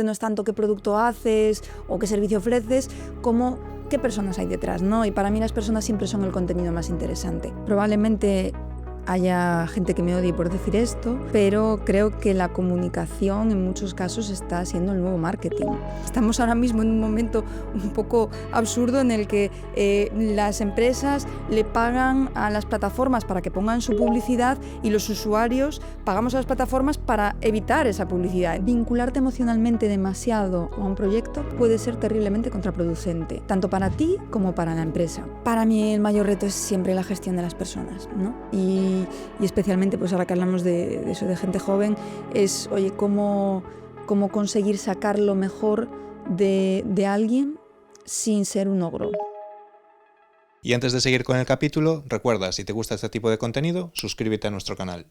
No es tanto qué producto haces o qué servicio ofreces, como qué personas hay detrás, ¿no? Y para mí las personas siempre son el contenido más interesante. Probablemente haya gente que me odie por decir esto, pero creo que la comunicación en muchos casos está siendo el nuevo marketing. Estamos ahora mismo en un momento un poco absurdo en el que las empresas le pagan a las plataformas para que pongan su publicidad y los usuarios pagamos a las plataformas para evitar esa publicidad. Vincularte emocionalmente demasiado a un proyecto puede ser terriblemente contraproducente, tanto para ti como para la empresa. Para mí el mayor reto es siempre la gestión de las personas, ¿no? Y especialmente, pues ahora que hablamos de eso, de gente joven, es, oye, cómo conseguir sacar lo mejor de alguien sin ser un ogro. Y antes de seguir con el capítulo, recuerda, si te gusta este tipo de contenido, suscríbete a nuestro canal.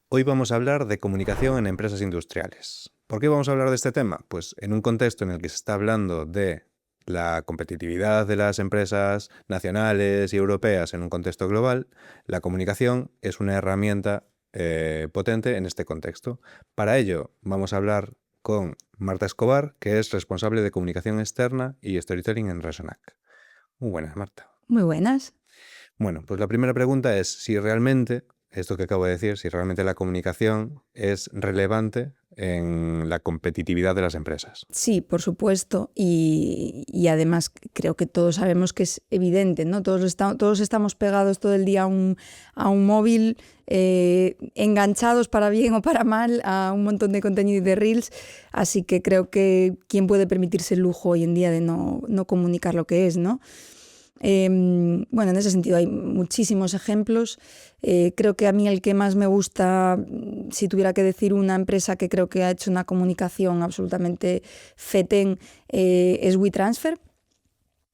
Hoy vamos a hablar de comunicación en empresas industriales. ¿Por qué vamos a hablar de este tema? Pues en un contexto en el que se está hablando de la competitividad de las empresas nacionales y europeas en un contexto global, la comunicación es una herramienta potente en este contexto. Para ello vamos a hablar con Marta Escobar, que es responsable de comunicación externa y storytelling en Resonac. Muy buenas, Marta. Muy buenas. Bueno, pues la primera pregunta es si realmente, esto que acabo de decir, si realmente la comunicación es relevante en la competitividad de las empresas. Sí, por supuesto, y además creo que todos sabemos que es evidente, ¿no? Todos estamos pegados todo el día a un móvil, enganchados para bien o para mal a un montón de contenido y de reels, así que creo que quién puede permitirse el lujo hoy en día de no comunicar lo que es, ¿no? Bueno, en ese sentido hay muchísimos ejemplos. Creo que a mí el que más me gusta, si tuviera que decir una empresa que creo que ha hecho una comunicación absolutamente fetén, es WeTransfer.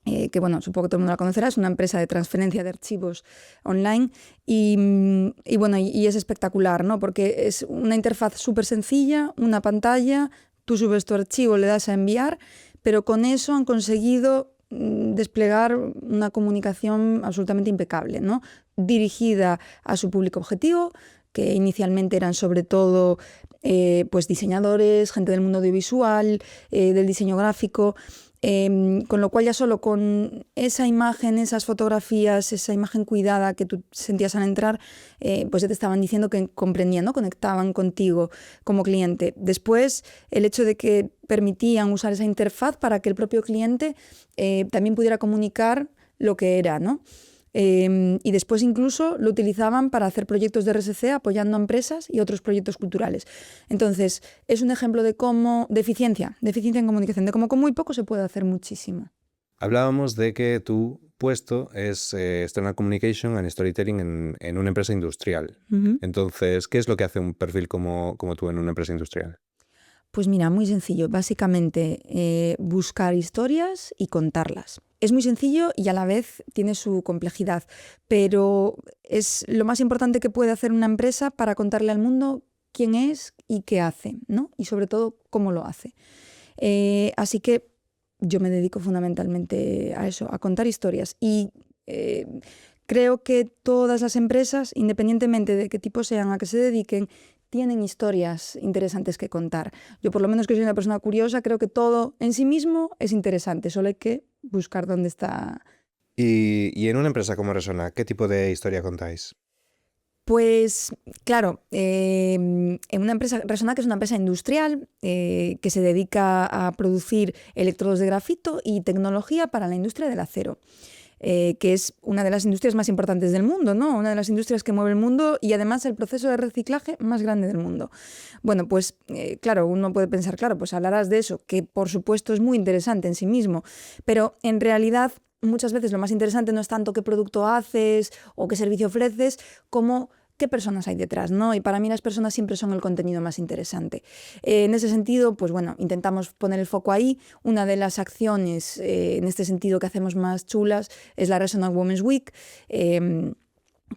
Que bueno, supongo que todo el mundo la conocerá, es una empresa de transferencia de archivos online y es espectacular, ¿no? Porque es una interfaz súper sencilla, una pantalla, tú subes tu archivo, le das a enviar, pero con eso han conseguido desplegar una comunicación absolutamente impecable, ¿no? Dirigida a su público objetivo, que inicialmente eran sobre todo pues diseñadores, gente del mundo audiovisual, del diseño gráfico, con lo cual ya solo con esa imagen, esas fotografías, esa imagen cuidada que tú sentías al entrar, pues ya te estaban diciendo que comprendían, ¿no? Conectaban contigo como cliente. Después, el hecho de que permitían usar esa interfaz para que el propio cliente también pudiera comunicar lo que era, ¿no? Y después incluso lo utilizaban para hacer proyectos de RSC apoyando a empresas y otros proyectos culturales. Entonces, es un ejemplo de eficiencia en comunicación, de cómo con muy poco se puede hacer muchísimo. Hablábamos de que tu puesto es External Communication and Storytelling en una empresa industrial. Uh-huh. Entonces, ¿qué es lo que hace un perfil como tú en una empresa industrial? Pues mira, muy sencillo. Básicamente, buscar historias y contarlas. Es muy sencillo y a la vez tiene su complejidad, pero es lo más importante que puede hacer una empresa para contarle al mundo quién es y qué hace, ¿no? Y sobre todo, cómo lo hace. Así que yo me dedico fundamentalmente a eso, a contar historias. Y creo que todas las empresas, independientemente de qué tipo sean, a qué se dediquen, tienen historias interesantes que contar. Yo, por lo menos que soy una persona curiosa, creo que todo en sí mismo es interesante, solo hay que buscar dónde está. Y en una empresa como Resonac, ¿qué tipo de historia contáis? Pues claro, en una empresa, Resonac es una empresa industrial que se dedica a producir electrodos de grafito y tecnología para la industria del acero. Que es una de las industrias más importantes del mundo, ¿no? Una de las industrias que mueve el mundo y además el proceso de reciclaje más grande del mundo. Bueno, pues claro, uno puede pensar, claro, pues hablarás de eso, que por supuesto es muy interesante en sí mismo, pero en realidad muchas veces lo más interesante no es tanto qué producto haces o qué servicio ofreces, como qué personas hay detrás, ¿no? Y para mí las personas siempre son el contenido más interesante. En ese sentido, pues bueno, intentamos poner el foco ahí. Una de las acciones en este sentido que hacemos más chulas es la Resonac Women's Week,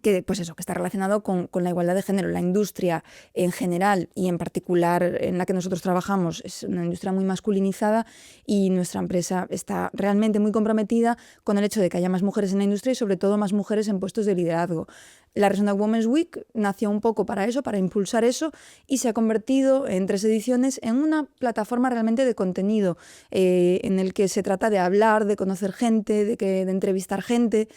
que, pues eso, que está relacionado con la igualdad de género. La industria en general y en particular en la que nosotros trabajamos es una industria muy masculinizada y nuestra empresa está realmente muy comprometida con el hecho de que haya más mujeres en la industria y sobre todo más mujeres en puestos de liderazgo. La Resona Women's Week nació un poco para eso, para impulsar eso, y se ha convertido en 3 ediciones en una plataforma realmente de contenido en el que se trata de hablar, de conocer gente, de entrevistar gente.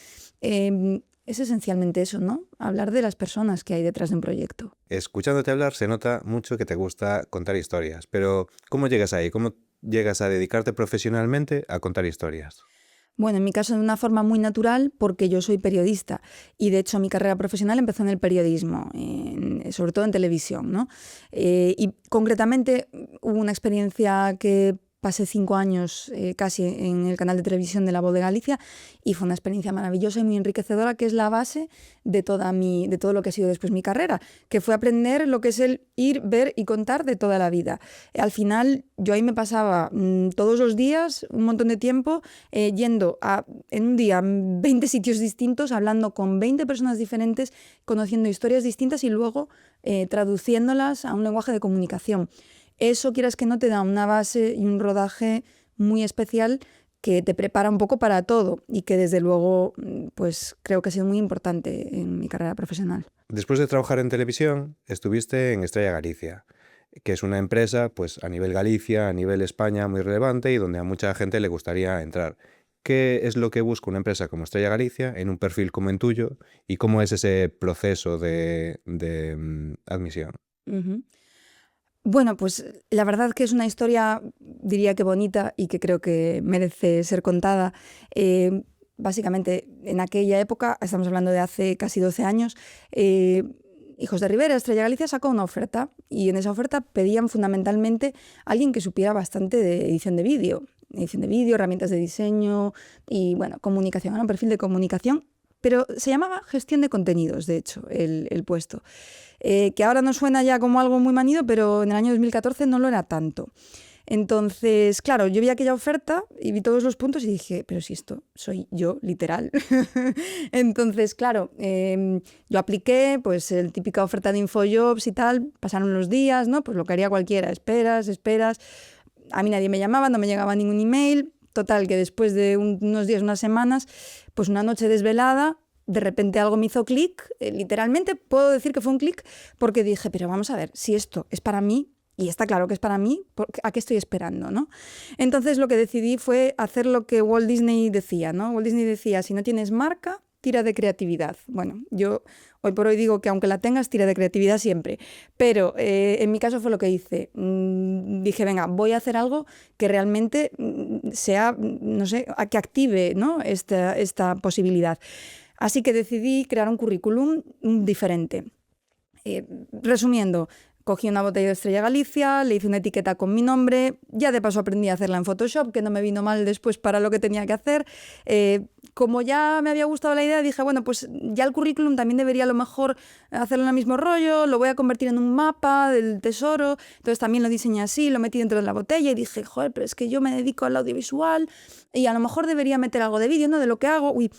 Es esencialmente eso, ¿no? Hablar de las personas que hay detrás de un proyecto. Escuchándote hablar se nota mucho que te gusta contar historias, pero ¿cómo llegas ahí? ¿Cómo llegas a dedicarte profesionalmente a contar historias? Bueno, en mi caso de una forma muy natural porque yo soy periodista y de hecho mi carrera profesional empezó en el periodismo, sobre todo en televisión, ¿no? Y concretamente hubo una experiencia que pasé 5 años casi en el canal de televisión de La Voz de Galicia y fue una experiencia maravillosa y muy enriquecedora que es la base de todo lo que ha sido después mi carrera, que fue aprender lo que es el ir, ver y contar de toda la vida. Al final yo ahí me pasaba todos los días un montón de tiempo yendo en un día 20 sitios distintos, hablando con 20 personas diferentes, conociendo historias distintas y luego traduciéndolas a un lenguaje de comunicación. Eso, quieras que no, te da una base y un rodaje muy especial que te prepara un poco para todo y que desde luego pues creo que ha sido muy importante en mi carrera profesional. Después de trabajar en televisión, estuviste en Estrella Galicia, que es una empresa pues a nivel Galicia, a nivel España muy relevante y donde a mucha gente le gustaría entrar. ¿Qué es lo que busca una empresa como Estrella Galicia en un perfil como el tuyo y cómo es ese proceso de admisión? Uh-huh. Bueno, pues la verdad que es una historia, diría que bonita y que creo que merece ser contada. Básicamente, en aquella época, estamos hablando de hace casi 12 años, Hijos de Rivera, Estrella Galicia sacó una oferta y en esa oferta pedían fundamentalmente a alguien que supiera bastante de edición de vídeo, herramientas de diseño y, bueno, comunicación, era un perfil de comunicación, pero se llamaba gestión de contenidos, de hecho, el puesto. Que ahora nos suena ya como algo muy manido, pero en el año 2014 no lo era tanto. Entonces, claro, yo vi aquella oferta y vi todos los puntos y dije, pero si esto soy yo, literal. Entonces, claro, yo apliqué, pues el típica oferta de InfoJobs y tal, pasaron los días, ¿no? Pues lo que haría cualquiera, esperas. A mí nadie me llamaba, no me llegaba ningún email. Total, que después de unos días, unas semanas, pues una noche desvelada, de repente algo me hizo clic, literalmente puedo decir que fue un clic, porque dije, pero vamos a ver, si esto es para mí, y está claro que es para mí, ¿a qué estoy esperando, no? Entonces lo que decidí fue hacer lo que Walt Disney decía, ¿no? Walt Disney decía, si no tienes marca, tira de creatividad. Bueno, yo hoy por hoy digo que aunque la tengas, tira de creatividad siempre. Pero en mi caso fue lo que hice. Dije, venga, voy a hacer algo que realmente sea, no sé, que active, ¿no? esta posibilidad. Así que decidí crear un currículum diferente. Resumiendo, cogí una botella de Estrella Galicia, le hice una etiqueta con mi nombre, ya de paso aprendí a hacerla en Photoshop, que no me vino mal después para lo que tenía que hacer. Como ya me había gustado la idea, dije, bueno, pues ya el currículum también debería a lo mejor hacerlo en el mismo rollo, lo voy a convertir en un mapa del tesoro, entonces también lo diseñé así, lo metí dentro de la botella y dije, joder, pero es que yo me dedico al audiovisual y a lo mejor debería meter algo de vídeo, ¿no? De lo que hago. Uy.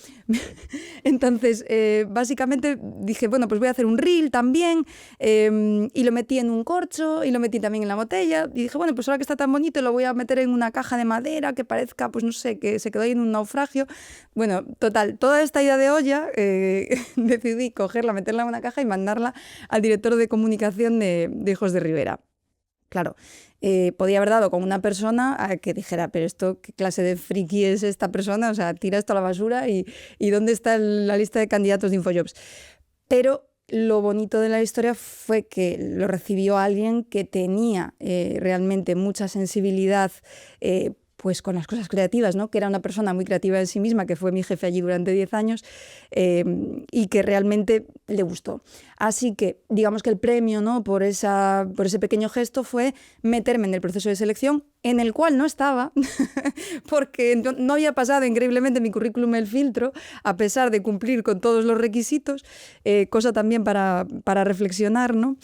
Entonces, básicamente dije, bueno, pues voy a hacer un reel también y lo metí en un corcho y lo metí también en la botella y dije, bueno, pues ahora que está tan bonito lo voy a meter en una caja de madera que parezca, pues no sé, que se quedó ahí en un naufragio. Bueno, total, toda esta idea de olla decidí cogerla, meterla en una caja y mandarla al director de comunicación de Hijos de Rivera. Claro, podía haber dado con una persona a que dijera, pero esto, ¿qué clase de friki es esta persona? O sea, tira esto a la basura y ¿dónde está la lista de candidatos de InfoJobs? Pero lo bonito de la historia fue que lo recibió alguien que tenía realmente mucha sensibilidad pues con las cosas creativas, ¿no? Que era una persona muy creativa en sí misma, que fue mi jefe allí durante 10 años y que realmente le gustó. Así que digamos que el premio, ¿no? por ese pequeño gesto fue meterme en el proceso de selección, en el cual no estaba, porque no había pasado increíblemente mi currículum el filtro, a pesar de cumplir con todos los requisitos, cosa también para reflexionar, ¿no?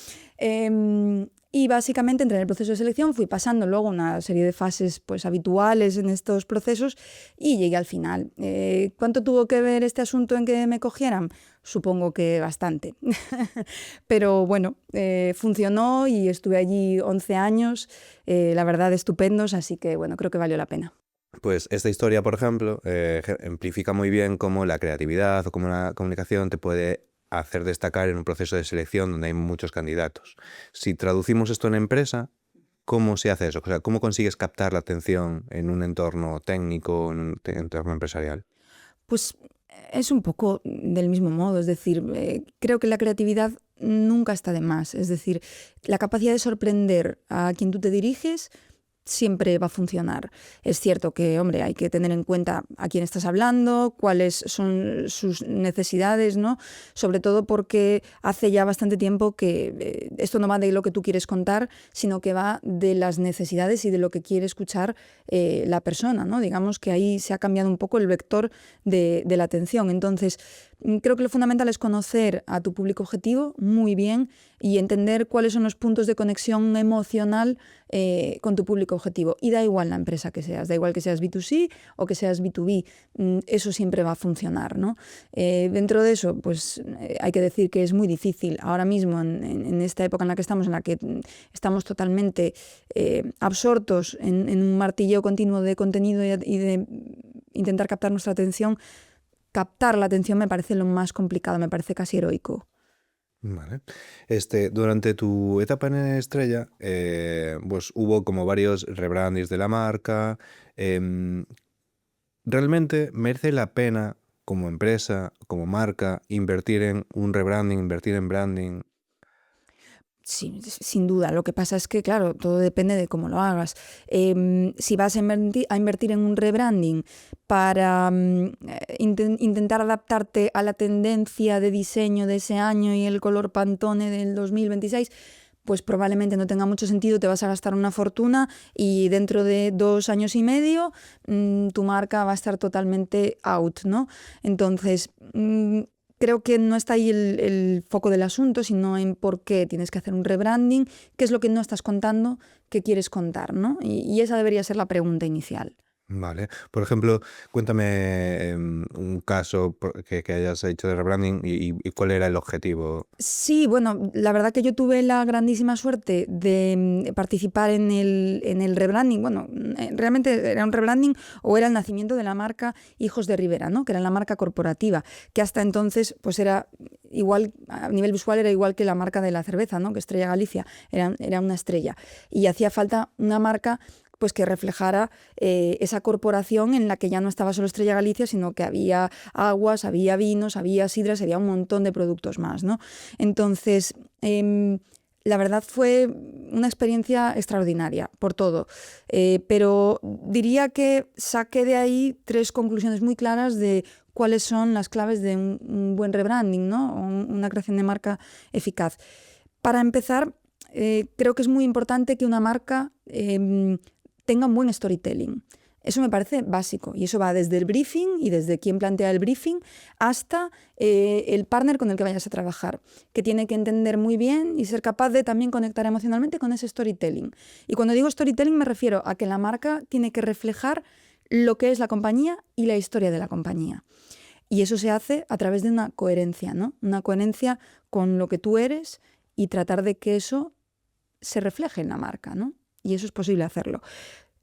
Y básicamente entré en el proceso de selección, fui pasando luego una serie de fases pues, habituales en estos procesos y llegué al final. ¿Cuánto tuvo que ver este asunto en que me cogieran? Supongo que bastante. Pero bueno, funcionó y estuve allí 11 años, la verdad estupendos, así que bueno, creo que valió la pena. Pues esta historia, por ejemplo, ejemplifica muy bien cómo la creatividad o cómo la comunicación te puede hacer destacar en un proceso de selección donde hay muchos candidatos. Si traducimos esto en empresa, ¿cómo se hace eso? O sea, ¿cómo consigues captar la atención en un entorno técnico, en un entorno empresarial? Pues es un poco del mismo modo, es decir, creo que la creatividad nunca está de más, es decir, la capacidad de sorprender a quien tú te diriges siempre va a funcionar. Es cierto que, hombre, hay que tener en cuenta a quién estás hablando, cuáles son sus necesidades, ¿no? Sobre todo porque hace ya bastante tiempo que esto no va de lo que tú quieres contar, sino que va de las necesidades y de lo que quiere escuchar la persona, ¿no? Digamos que ahí se ha cambiado un poco el vector de la atención. Entonces, creo que lo fundamental es conocer a tu público objetivo muy bien y entender cuáles son los puntos de conexión emocional con tu público objetivo. Y da igual la empresa que seas, da igual que seas B2C o que seas B2B, eso siempre va a funcionar, ¿no? Dentro de eso, pues hay que decir que es muy difícil ahora mismo, en esta época en la que estamos totalmente absortos en un martilleo continuo de contenido y de intentar captar nuestra atención. Captar la atención me parece lo más complicado, me parece casi heroico. Vale. Durante tu etapa en Estrella, pues hubo como varios rebrandings de la marca. ¿Realmente merece la pena como empresa, como marca, invertir en un rebranding, invertir en branding? Sí, sin duda. Lo que pasa es que, claro, todo depende de cómo lo hagas. Si vas a invertir en un rebranding para intentar adaptarte a la tendencia de diseño de ese año y el color Pantone del 2026, pues probablemente no tenga mucho sentido, te vas a gastar una fortuna y dentro de 2 años y medio tu marca va a estar totalmente out, ¿no? Entonces, creo que no está ahí el foco del asunto, sino en por qué tienes que hacer un rebranding, qué es lo que no estás contando, qué quieres contar, ¿no? Y esa debería ser la pregunta inicial. Vale. Por ejemplo, cuéntame un caso que hayas hecho de rebranding y cuál era el objetivo. Sí, bueno, la verdad que yo tuve la grandísima suerte de participar en el rebranding. Bueno, realmente era un rebranding o era el nacimiento de la marca Hijos de Rivera, ¿no? Que era la marca corporativa, que hasta entonces pues era igual, a nivel visual era igual que la marca de la cerveza, ¿no? Que Estrella Galicia, era una estrella. Y hacía falta una marca pues que reflejara esa corporación en la que ya no estaba solo Estrella Galicia, sino que había aguas, había vinos, había sidras, había un montón de productos más, ¿no? Entonces, la verdad fue una experiencia extraordinaria por todo, pero diría que saqué de ahí 3 conclusiones muy claras de cuáles son las claves de un buen rebranding, ¿no? Una creación de marca eficaz. Para empezar, creo que es muy importante que una marca tenga un buen storytelling. Eso me parece básico y eso va desde el briefing y desde quien plantea el briefing hasta el partner con el que vayas a trabajar, que tiene que entender muy bien y ser capaz de también conectar emocionalmente con ese storytelling. Y cuando digo storytelling me refiero a que la marca tiene que reflejar lo que es la compañía y la historia de la compañía. Y eso se hace a través de una coherencia, ¿no? Una coherencia con lo que tú eres y tratar de que eso se refleje en la marca, ¿no? Y eso es posible hacerlo.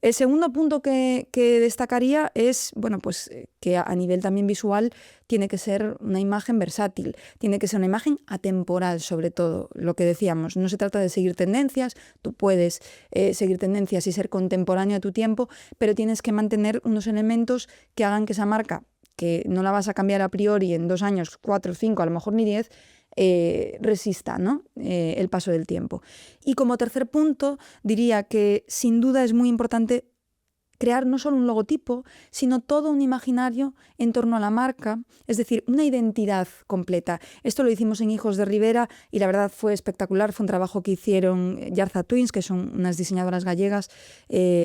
El segundo punto que destacaría es, bueno, pues que a nivel también visual tiene que ser una imagen versátil, tiene que ser una imagen atemporal, sobre todo, lo que decíamos. No se trata de seguir tendencias, tú puedes seguir tendencias y ser contemporáneo a tu tiempo, pero tienes que mantener unos elementos que hagan que esa marca, que no la vas a cambiar a priori en 2 años, 4, 5, a lo mejor ni 10, resista, ¿no? El paso del tiempo. Y como tercer punto, diría que sin duda es muy importante crear no solo un logotipo, sino todo un imaginario en torno a la marca, es decir, una identidad completa. Esto lo hicimos en Hijos de Rivera y la verdad fue espectacular, fue un trabajo que hicieron Yarza Twins, que son unas diseñadoras gallegas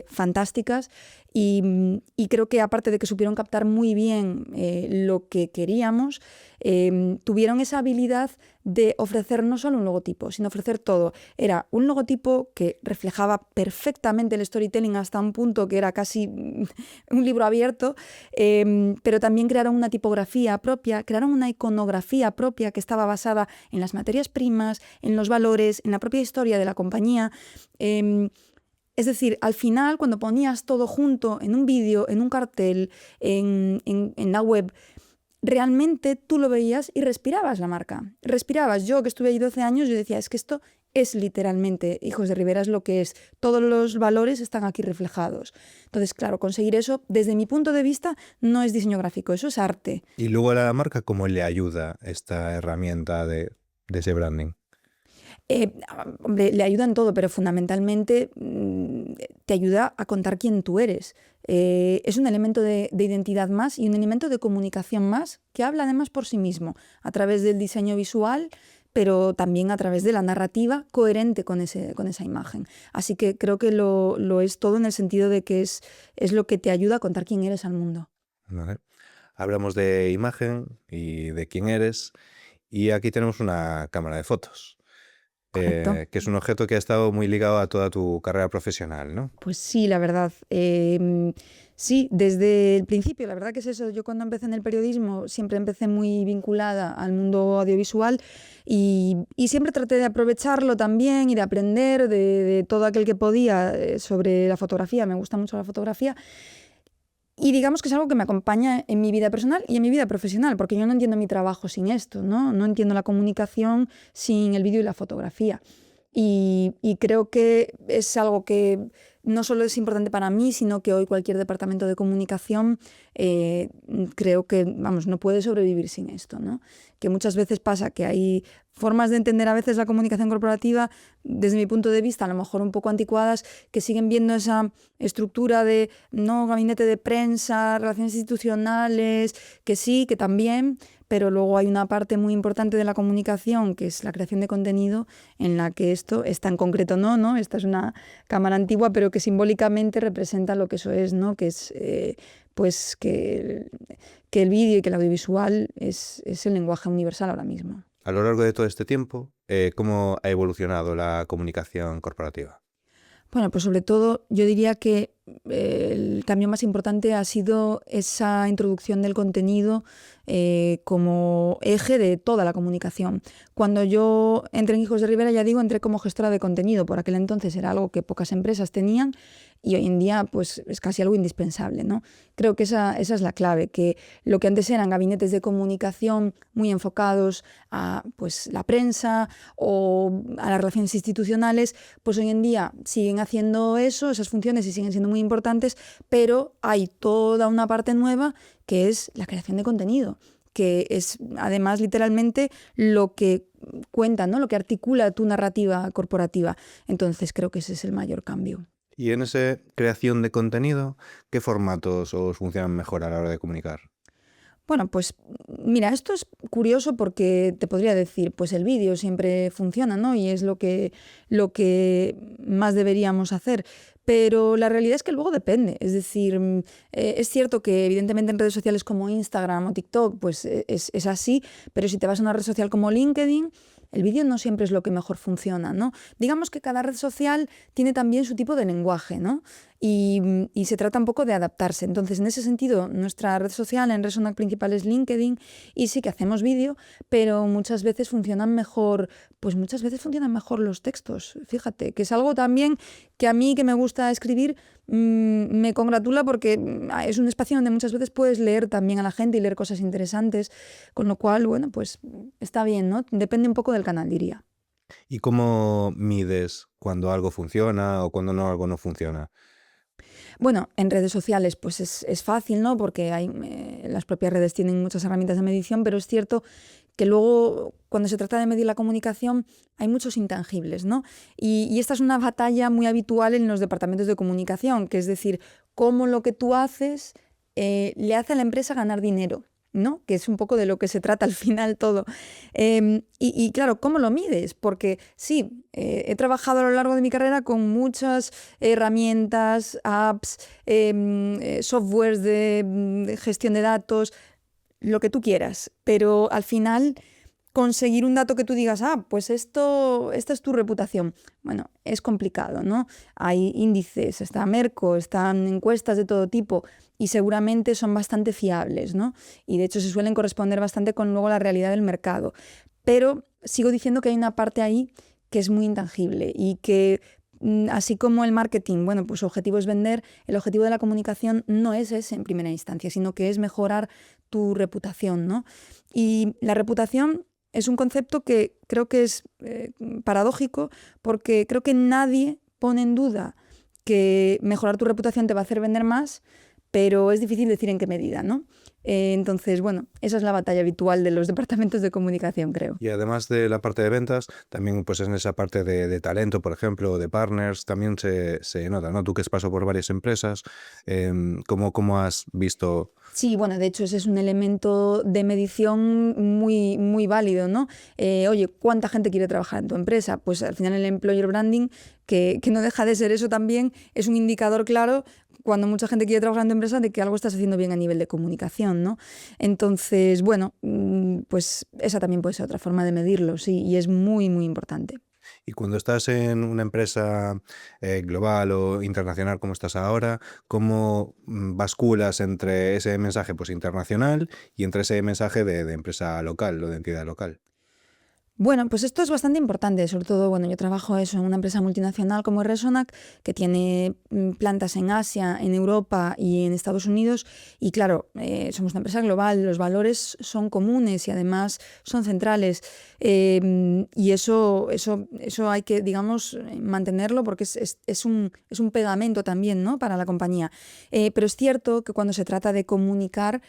fantásticas, Y creo que aparte de que supieron captar muy bien lo que queríamos, tuvieron esa habilidad de ofrecer no solo un logotipo, sino ofrecer todo. Era un logotipo que reflejaba perfectamente el storytelling hasta un punto que era casi un libro abierto, pero también crearon una tipografía propia, crearon una iconografía propia que estaba basada en las materias primas, en los valores, en la propia historia de la compañía. Es decir, al final, cuando ponías todo junto en un vídeo, en un cartel, en la web, realmente tú lo veías y respirabas la marca. Respirabas. Yo, que estuve ahí 12 años, yo decía, es que esto es literalmente Hijos de Rivera, es lo que es. Todos los valores están aquí reflejados. Entonces, claro, conseguir eso, desde mi punto de vista, no es diseño gráfico, eso es arte. Y luego a la marca, ¿cómo le ayuda esta herramienta de ese branding? Hombre, le ayuda en todo, pero fundamentalmente te ayuda a contar quién tú eres. Es un elemento de identidad más y un elemento de comunicación más que habla además por sí mismo, a través del diseño visual, pero también a través de la narrativa coherente con esa imagen. Así que creo que lo es todo en el sentido de que es lo que te ayuda a contar quién eres al mundo. Vale. Hablamos de imagen y de quién eres, y aquí tenemos una cámara de fotos. Correcto. Que es un objeto que ha estado muy ligado a toda tu carrera profesional, ¿no? Pues sí, la verdad. Sí, desde el principio, la verdad que es eso. Yo cuando empecé en el periodismo siempre empecé muy vinculada al mundo audiovisual y siempre traté de aprovecharlo también y de aprender de todo aquel que podía sobre la fotografía. Me gusta mucho la fotografía. Y digamos que es algo que me acompaña en mi vida personal y en mi vida profesional, porque yo no entiendo mi trabajo sin esto, ¿no? No entiendo la comunicación sin el vídeo y la fotografía. Y creo que es algo que no solo es importante para mí, sino que hoy cualquier departamento de comunicación creo que, vamos, no puede sobrevivir sin esto, ¿no? Que muchas veces pasa que hay formas de entender a veces la comunicación corporativa, desde mi punto de vista, a lo mejor un poco anticuadas, que siguen viendo esa estructura de, no, gabinete de prensa, relaciones institucionales, que sí, que también, pero luego hay una parte muy importante de la comunicación, que es la creación de contenido, en la que esto es tan concreto, ¿no? Esta es una cámara antigua, pero que simbólicamente representa lo que eso es, ¿no? Que es pues que el vídeo y que el audiovisual es el lenguaje universal ahora mismo. A lo largo de todo este tiempo, ¿cómo ha evolucionado la comunicación corporativa? Bueno, pues sobre todo yo diría que el cambio más importante ha sido esa introducción del contenido como eje de toda la comunicación. Cuando yo entré en Hijos de Rivera, ya digo, entré como gestora de contenido. Por aquel entonces era algo que pocas empresas tenían y hoy en día pues es casi algo indispensable, ¿no? Creo que esa es la clave, que lo que antes eran gabinetes de comunicación muy enfocados a pues, la prensa o a las relaciones institucionales, pues hoy en día siguen haciendo eso, esas funciones y siguen siendo muy importantes, pero hay toda una parte nueva que es la creación de contenido, que es además literalmente lo que cuenta, ¿no? Lo que articula tu narrativa corporativa. Entonces creo que ese es el mayor cambio. Y en esa creación de contenido, ¿qué formatos os funcionan mejor a la hora de comunicar? Bueno, pues mira, esto es curioso porque te podría decir, pues el vídeo siempre funciona, ¿no? Y es lo que más deberíamos hacer. Pero la realidad es que luego depende. Es decir, es cierto que evidentemente en redes sociales como Instagram o TikTok, pues es así, pero si te vas a una red social como LinkedIn, el vídeo no siempre es lo que mejor funciona, ¿no? Digamos que cada red social tiene también su tipo de lenguaje, ¿no? Y se trata un poco de adaptarse. Entonces, en ese sentido, nuestra red social en Resonac principal es LinkedIn y sí que hacemos vídeo, pero muchas veces funcionan mejor, pues muchas veces funcionan mejor los textos. Fíjate, que es algo también que a mí que me gusta escribir me congratula porque es un espacio donde muchas veces puedes leer también a la gente y leer cosas interesantes, con lo cual, bueno, pues está bien, ¿no? Depende un poco del canal, diría. ¿Y cómo mides cuando algo funciona o cuando algo no funciona? Bueno, en redes sociales pues es fácil, ¿no? Porque las propias redes tienen muchas herramientas de medición, pero es cierto que luego cuando se trata de medir la comunicación hay muchos intangibles, ¿no? Y esta es una batalla muy habitual en los departamentos de comunicación, que es decir, cómo lo que tú haces le hace a la empresa ganar dinero. ¿no? Que es un poco de lo que se trata al final todo. Y claro, ¿cómo lo mides? Porque sí, he trabajado a lo largo de mi carrera con muchas herramientas, apps, softwares de gestión de datos, lo que tú quieras, pero al final conseguir un dato que tú digas, pues esta es tu reputación. Bueno, es complicado, ¿no? Hay índices, está Merco, están encuestas de todo tipo y seguramente son bastante fiables, ¿no? Y de hecho se suelen corresponder bastante con luego la realidad del mercado. Pero sigo diciendo que hay una parte ahí que es muy intangible y que así como el marketing, bueno, pues su objetivo es vender, el objetivo de la comunicación no es ese en primera instancia, sino que es mejorar tu reputación, ¿no? Y la reputación es un concepto que creo que es paradójico porque creo que nadie pone en duda que mejorar tu reputación te va a hacer vender más, pero es difícil decir en qué medida, ¿no? Entonces, bueno, esa es la batalla habitual de los departamentos de comunicación, creo. Y además de la parte de ventas, también pues en esa parte de talento, por ejemplo, de partners, también se nota, ¿no? Tú que has pasado por varias empresas, ¿cómo has visto? Sí, bueno, de hecho ese es un elemento de medición muy, muy válido, ¿no? Oye, ¿cuánta gente quiere trabajar en tu empresa? Pues al final el employer branding, que no deja de ser eso también, es un indicador claro cuando mucha gente quiere trabajar en tu empresa de que algo estás haciendo bien a nivel de comunicación, ¿no? Entonces, bueno, pues esa también puede ser otra forma de medirlo, sí, y es muy, muy importante. Y cuando estás en una empresa global o internacional como estás ahora, ¿cómo basculas entre ese mensaje pues internacional y entre ese mensaje de empresa local o de entidad local? Bueno, pues esto es bastante importante, sobre todo, bueno, yo trabajo eso en una empresa multinacional como es Resonac, que tiene plantas en Asia, en Europa y en Estados Unidos, y claro, somos una empresa global, los valores son comunes y además son centrales, y eso hay que, digamos, mantenerlo porque es un pegamento también, ¿no? Para la compañía. Pero es cierto que cuando se trata de comunicar,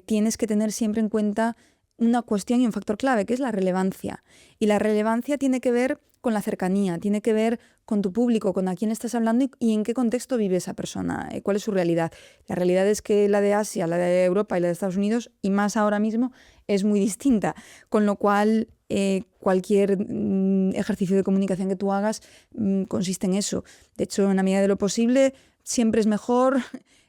tienes que tener siempre en cuenta una cuestión y un factor clave, que es la relevancia. Y la relevancia tiene que ver con la cercanía, tiene que ver con tu público, con a quién estás hablando y en qué contexto vive esa persona, cuál es su realidad. La realidad es que la de Asia, la de Europa y la de Estados Unidos, y más ahora mismo, es muy distinta. Con lo cual, cualquier ejercicio de comunicación que tú hagas consiste en eso. De hecho, en la medida de lo posible, siempre es mejor.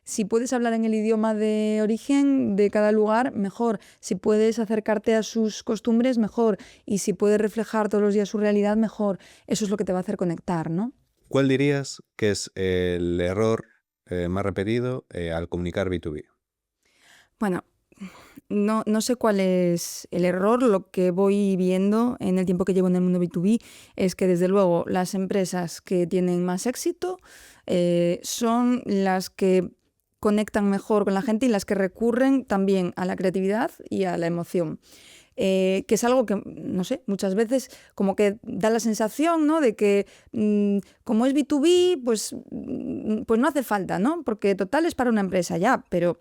Si puedes hablar en el idioma de origen de cada lugar, mejor. Si puedes acercarte a sus costumbres, mejor. Y si puedes reflejar todos los días su realidad, mejor. Eso es lo que te va a hacer conectar, ¿no? ¿Cuál dirías que es el error más repetido al comunicar B2B? Bueno, no sé cuál es el error. Lo que voy viendo en el tiempo que llevo en el mundo B2B es que, desde luego, las empresas que tienen más éxito son las que conectan mejor con la gente y las que recurren también a la creatividad y a la emoción. Que es algo que, no sé, muchas veces como que da la sensación, ¿no? De que como es B2B, pues no hace falta, ¿no? Porque total es para una empresa ya, pero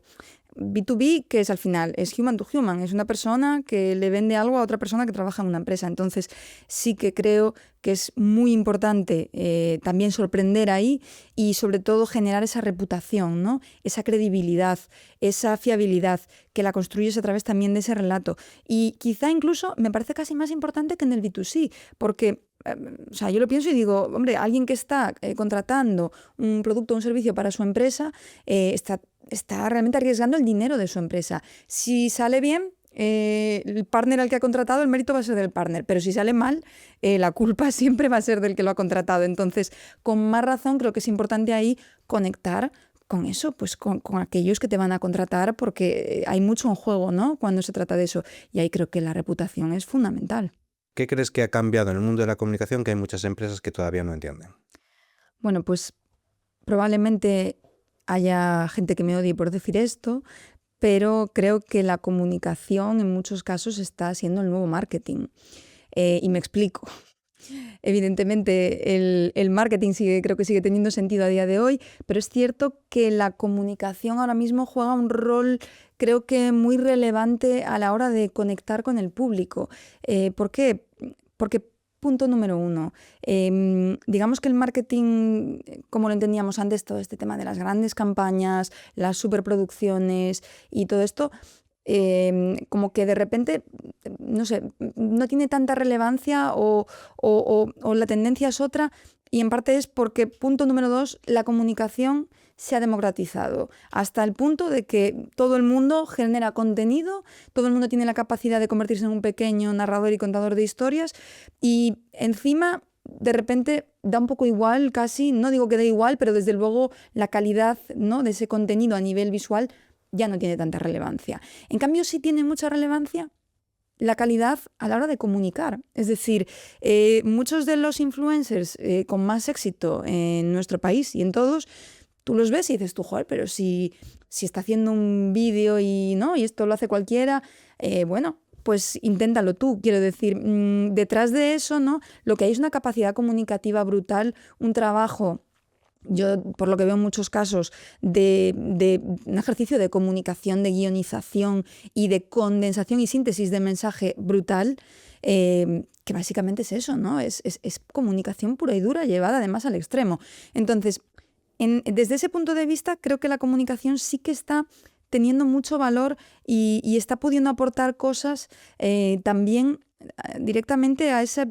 B2B, ¿qué es al final? Es human to human, es una persona que le vende algo a otra persona que trabaja en una empresa. Entonces sí que creo que es muy importante también sorprender ahí y sobre todo generar esa reputación, ¿no? Esa credibilidad, esa fiabilidad que la construyes a través también de ese relato. Y quizá incluso me parece casi más importante que en el B2C, porque o sea, yo lo pienso y digo, hombre, alguien que está contratando un producto o un servicio para su empresa está realmente arriesgando el dinero de su empresa. Si sale bien, el partner al que ha contratado, el mérito va a ser del partner, pero si sale mal, la culpa siempre va a ser del que lo ha contratado. Entonces, con más razón, creo que es importante ahí conectar con eso, pues con aquellos que te van a contratar, porque hay mucho en juego, ¿no? Cuando se trata de eso. Y ahí creo que la reputación es fundamental. ¿Qué crees que ha cambiado en el mundo de la comunicación que hay muchas empresas que todavía no entienden? Bueno, pues probablemente haya gente que me odie por decir esto, pero creo que la comunicación en muchos casos está siendo el nuevo marketing. Y me explico. Evidentemente, el marketing creo que sigue teniendo sentido a día de hoy, pero es cierto que la comunicación ahora mismo juega un rol, creo que muy relevante a la hora de conectar con el público. ¿Por qué? Porque, punto número uno, digamos que el marketing, como lo entendíamos antes, todo este tema de las grandes campañas, las superproducciones y todo esto, como que de repente, no sé, no tiene tanta relevancia o la tendencia es otra, y en parte es porque, punto número 2, la comunicación se ha democratizado hasta el punto de que todo el mundo genera contenido, todo el mundo tiene la capacidad de convertirse en un pequeño narrador y contador de historias, y encima de repente da un poco igual, casi, no digo que dé igual, pero desde luego la calidad, ¿no?, de ese contenido a nivel visual ya no tiene tanta relevancia. En cambio, sí tiene mucha relevancia la calidad a la hora de comunicar. Es decir, muchos de los influencers con más éxito en nuestro país y en todos, tú los ves y dices tú, joder, pero si está haciendo un vídeo y esto lo hace cualquiera, bueno, pues inténtalo tú. Quiero decir, detrás de eso, ¿no?, lo que hay es una capacidad comunicativa brutal, un trabajo. Yo, por lo que veo en muchos casos, de un ejercicio de comunicación, de guionización y de condensación y síntesis de mensaje brutal, que básicamente es eso, ¿no? Es comunicación pura y dura, llevada además al extremo. Entonces, desde ese punto de vista, creo que la comunicación sí que está teniendo mucho valor y está pudiendo aportar cosas también directamente a esa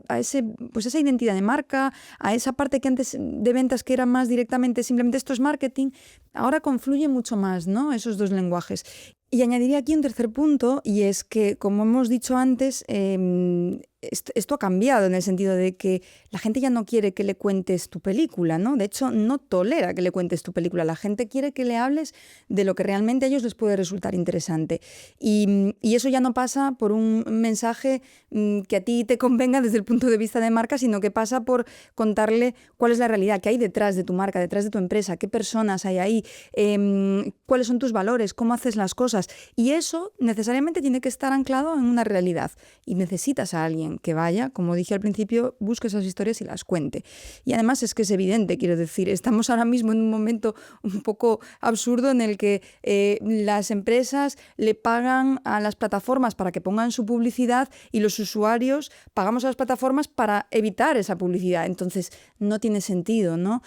identidad de marca, a esa parte que antes de ventas que era más directamente simplemente esto es marketing, ahora confluye mucho más, ¿no?, esos dos lenguajes. Y añadiría aquí un tercer punto, y es que, como hemos dicho antes, esto ha cambiado en el sentido de que la gente ya no quiere que le cuentes tu película, ¿no? De hecho, no tolera que le cuentes tu película. La gente quiere que le hables de lo que realmente a ellos les puede resultar interesante. Y eso ya no pasa por un mensaje que a ti te convenga desde el punto de vista de marca, sino que pasa por contarle cuál es la realidad, qué hay detrás de tu marca, detrás de tu empresa, qué personas hay ahí, cuáles son tus valores, cómo haces las cosas. Y eso necesariamente tiene que estar anclado en una realidad. Y necesitas a alguien que vaya, como dije al principio, busque esas historias y las cuente. Y además es que es evidente, quiero decir, estamos ahora mismo en un momento un poco absurdo en el que las empresas le pagan a las plataformas para que pongan su publicidad y los usuarios pagamos a las plataformas para evitar esa publicidad. Entonces, no tiene sentido, ¿no?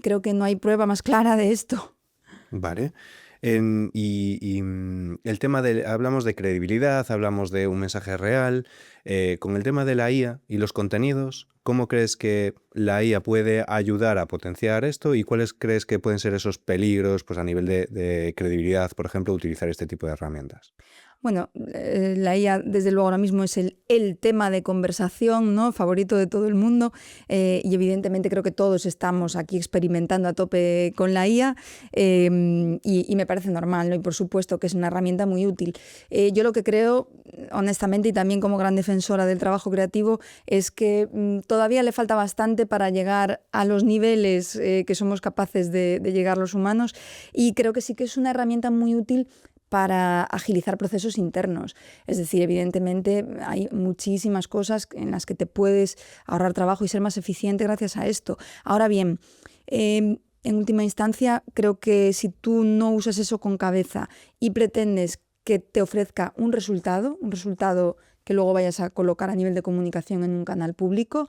Creo que no hay prueba más clara de esto. Vale. El tema hablamos de credibilidad, hablamos de un mensaje real. Con el tema de la IA y los contenidos, ¿cómo crees que la IA puede ayudar a potenciar esto? ¿Y cuáles crees que pueden ser esos peligros, pues a nivel de credibilidad, por ejemplo, utilizar este tipo de herramientas? Bueno, la IA desde luego ahora mismo es el tema de conversación, ¿no?, favorito de todo el mundo, y evidentemente creo que todos estamos aquí experimentando a tope con la IA, y me parece normal, ¿no?, y por supuesto que es una herramienta muy útil. Yo lo que creo, honestamente, y también como gran defensora del trabajo creativo, es que todavía le falta bastante para llegar a los niveles que somos capaces de llegar los humanos, y creo que sí que es una herramienta muy útil para agilizar procesos internos. Es decir, evidentemente hay muchísimas cosas en las que te puedes ahorrar trabajo y ser más eficiente gracias a esto. Ahora bien, en última instancia, creo que si tú no usas eso con cabeza y pretendes que te ofrezca un resultado que luego vayas a colocar a nivel de comunicación en un canal público,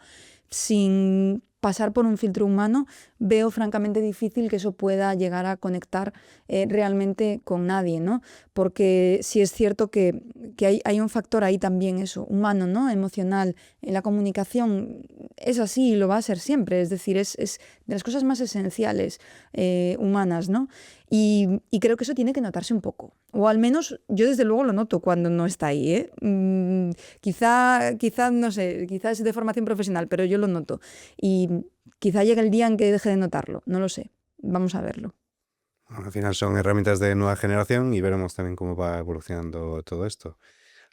sin pasar por un filtro humano, veo francamente difícil que eso pueda llegar a conectar realmente con nadie, ¿no? Porque sí es cierto que hay un factor ahí también, eso, humano, ¿no?, emocional. En la comunicación es así y lo va a ser siempre, es decir, es de las cosas más esenciales humanas, ¿no? Y creo que eso tiene que notarse un poco, o al menos yo desde luego lo noto cuando no está ahí, ¿eh? Quizá, no sé, quizás es de formación profesional, pero yo lo noto. Y quizá llegue el día en que deje de notarlo, no lo sé. Vamos a verlo. Al final son herramientas de nueva generación y veremos también cómo va evolucionando todo esto.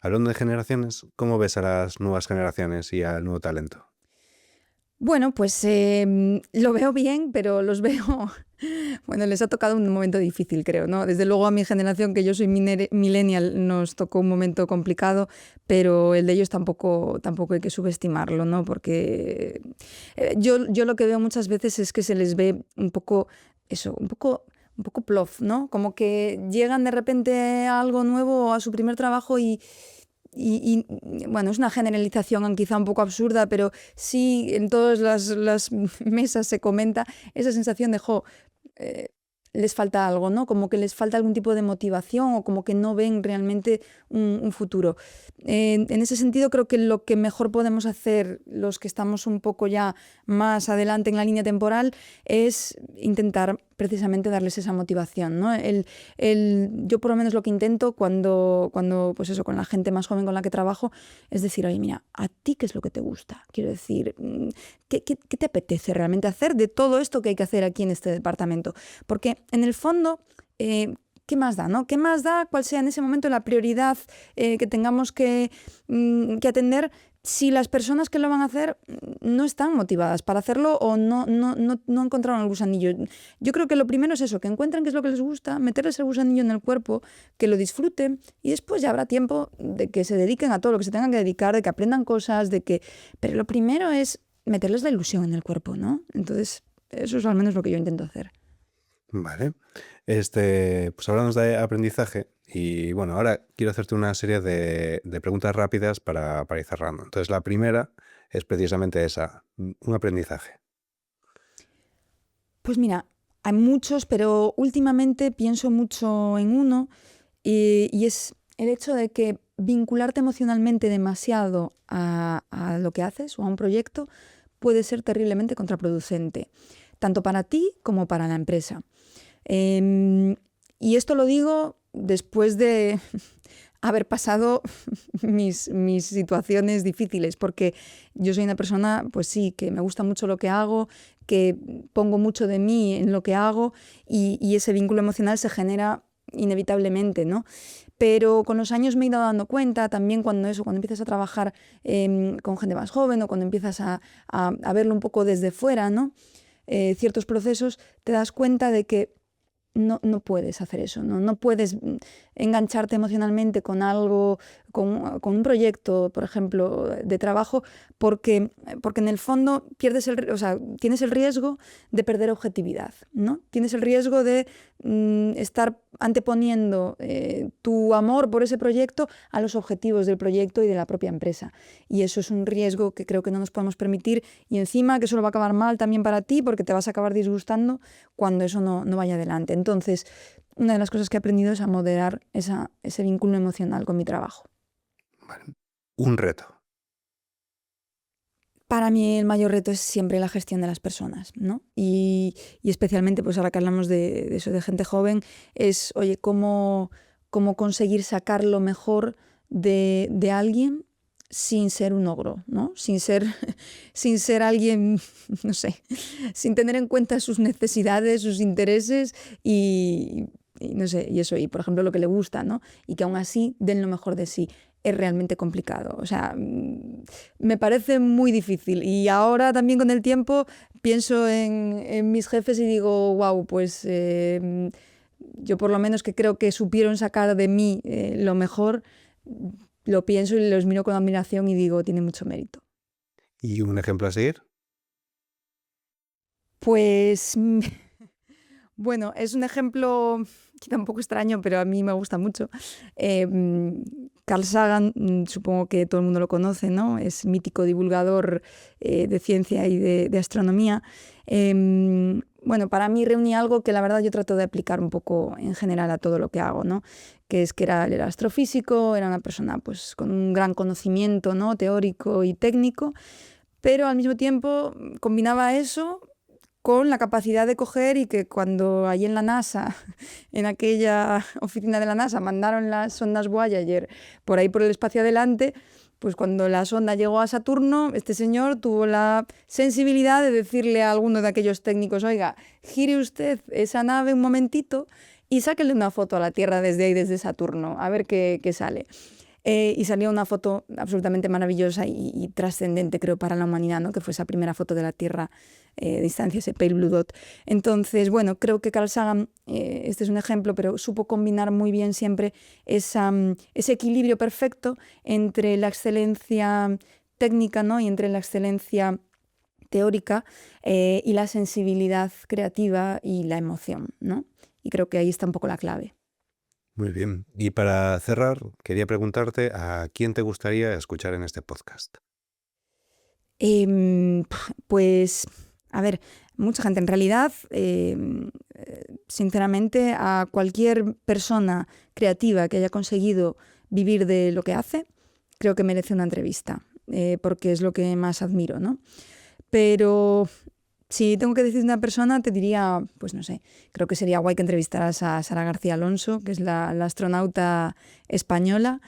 Hablando de generaciones, ¿cómo ves a las nuevas generaciones y al nuevo talento? Bueno, pues lo veo bien, pero los veo, bueno, les ha tocado un momento difícil, creo, ¿no? Desde luego a mi generación, que yo soy millennial, nos tocó un momento complicado, pero el de ellos tampoco hay que subestimarlo, ¿no? Porque yo lo que veo muchas veces es que se les ve un poco, eso, un poco plof, ¿no? Como que llegan de repente a algo nuevo, a su primer trabajo y bueno, es una generalización quizá un poco absurda, pero sí en todas las mesas se comenta esa sensación de, les falta algo, ¿no? Como que les falta algún tipo de motivación o como que no ven realmente un futuro. En ese sentido, creo que lo que mejor podemos hacer los que estamos un poco ya más adelante en la línea temporal es intentar precisamente darles esa motivación, ¿no? Yo por lo menos lo que intento cuando pues eso, con la gente más joven con la que trabajo, es decir, oye, mira, ¿a ti qué es lo que te gusta? Quiero decir, ¿qué te apetece realmente hacer de todo esto que hay que hacer aquí en este departamento? Porque en el fondo, ¿qué más da, no? ¿Qué más da cuál sea en ese momento la prioridad que tengamos que atender si las personas que lo van a hacer no están motivadas para hacerlo o no encontraron el gusanillo? Yo creo que lo primero es eso, que encuentren qué es lo que les gusta, meterles el gusanillo en el cuerpo, que lo disfruten y después ya habrá tiempo de que se dediquen a todo lo que se tengan que dedicar, de que aprendan cosas, Pero lo primero es meterles la ilusión en el cuerpo, ¿no? Entonces, eso es al menos lo que yo intento hacer. Vale. Pues hablamos de aprendizaje y bueno, ahora quiero hacerte una serie de preguntas rápidas para ir cerrando. Entonces, la primera es precisamente esa, un aprendizaje. Pues mira, hay muchos, pero últimamente pienso mucho en uno y es el hecho de que vincularte emocionalmente demasiado a lo que haces o a un proyecto puede ser terriblemente contraproducente, tanto para ti como para la empresa. Y esto lo digo después de haber pasado mis situaciones difíciles, porque yo soy una persona, pues sí, que me gusta mucho lo que hago, que pongo mucho de mí en lo que hago y ese vínculo emocional se genera inevitablemente, ¿no? Pero con los años me he ido dando cuenta, también cuando empiezas a trabajar con gente más joven o cuando empiezas a verlo un poco desde fuera, ¿no? Ciertos procesos, te das cuenta de que no puedes hacer eso, no puedes engancharte emocionalmente con algo, con un proyecto, por ejemplo, de trabajo, porque en el fondo tienes el riesgo de perder objetividad, ¿no? Tienes el riesgo de estar anteponiendo tu amor por ese proyecto a los objetivos del proyecto y de la propia empresa. Y eso es un riesgo que creo que no nos podemos permitir y encima que eso lo va a acabar mal también para ti porque te vas a acabar disgustando cuando eso no vaya adelante. Entonces, una de las cosas que he aprendido es a moderar ese vínculo emocional con mi trabajo. Vale. Un reto. Para mí el mayor reto es siempre la gestión de las personas, ¿no? Y especialmente, pues ahora que hablamos de eso, de gente joven, es, oye, cómo conseguir sacar lo mejor de alguien sin ser un ogro, ¿no? Sin ser alguien, no sé, sin tener en cuenta sus necesidades, sus intereses y no sé, y eso, y por ejemplo lo que le gusta, ¿no? Y que aún así den lo mejor de sí. Es realmente complicado. O sea, me parece muy difícil. Y ahora también con el tiempo pienso en mis jefes y digo, wow, pues yo por lo menos que creo que supieron sacar de mí lo mejor, lo pienso y los miro con admiración y digo, tiene mucho mérito. ¿Y un ejemplo a seguir? Pues bueno, es un ejemplo quizá un poco extraño, pero a mí me gusta mucho. Carl Sagan, supongo que todo el mundo lo conoce, ¿no? Es mítico divulgador de ciencia y de astronomía. Bueno, para mí reunía algo que la verdad yo trato de aplicar un poco en general a todo lo que hago, ¿no? Que es que él era astrofísico, era una persona pues, con un gran conocimiento, ¿no? Teórico y técnico, pero al mismo tiempo combinaba eso con la capacidad de coger y que cuando allí en la NASA, en aquella oficina de la NASA, mandaron las sondas Voyager por ahí por el espacio adelante, pues cuando la sonda llegó a Saturno, este señor tuvo la sensibilidad de decirle a alguno de aquellos técnicos, oiga, gire usted esa nave un momentito y sáquenle una foto a la Tierra desde ahí, desde Saturno, a ver qué sale. Y salió una foto absolutamente maravillosa y trascendente, creo, para la humanidad, ¿no? Que fue esa primera foto de la Tierra de distancia, ese Pale Blue Dot. Entonces, bueno, creo que Carl Sagan, este es un ejemplo, pero supo combinar muy bien siempre ese equilibrio perfecto entre la excelencia técnica, ¿no? Y entre la excelencia teórica y la sensibilidad creativa y la emoción, ¿no? Y creo que ahí está un poco la clave. Muy bien. Y para cerrar, quería preguntarte a quién te gustaría escuchar en este podcast. Pues, a ver, mucha gente. En realidad, sinceramente, a cualquier persona creativa que haya conseguido vivir de lo que hace, creo que merece una entrevista, porque es lo que más admiro, ¿no? Pero si tengo que decir una persona, te diría, pues no sé, creo que sería guay que entrevistaras a Sara García Alonso, que es la astronauta española.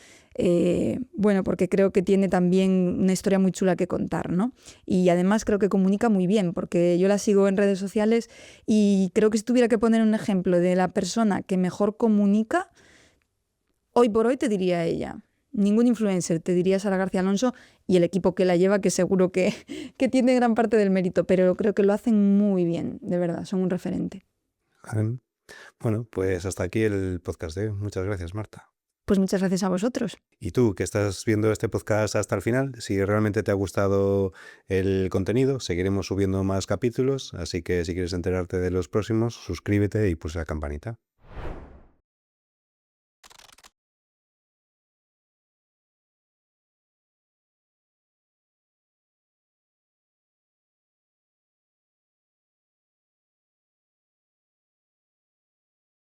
Bueno, porque creo que tiene también una historia muy chula que contar, ¿no? Y además creo que comunica muy bien, porque yo la sigo en redes sociales y creo que si tuviera que poner un ejemplo de la persona que mejor comunica, hoy por hoy te diría ella. Ningún influencer, te diría Sara García Alonso y el equipo que la lleva, que seguro que tiene gran parte del mérito, pero creo que lo hacen muy bien, de verdad, son un referente. Bueno, pues hasta aquí el podcast de hoy. Muchas gracias, Marta. Pues muchas gracias a vosotros. Y tú, que estás viendo este podcast hasta el final, si realmente te ha gustado el contenido, seguiremos subiendo más capítulos, así que si quieres enterarte de los próximos, suscríbete y pulsa la campanita.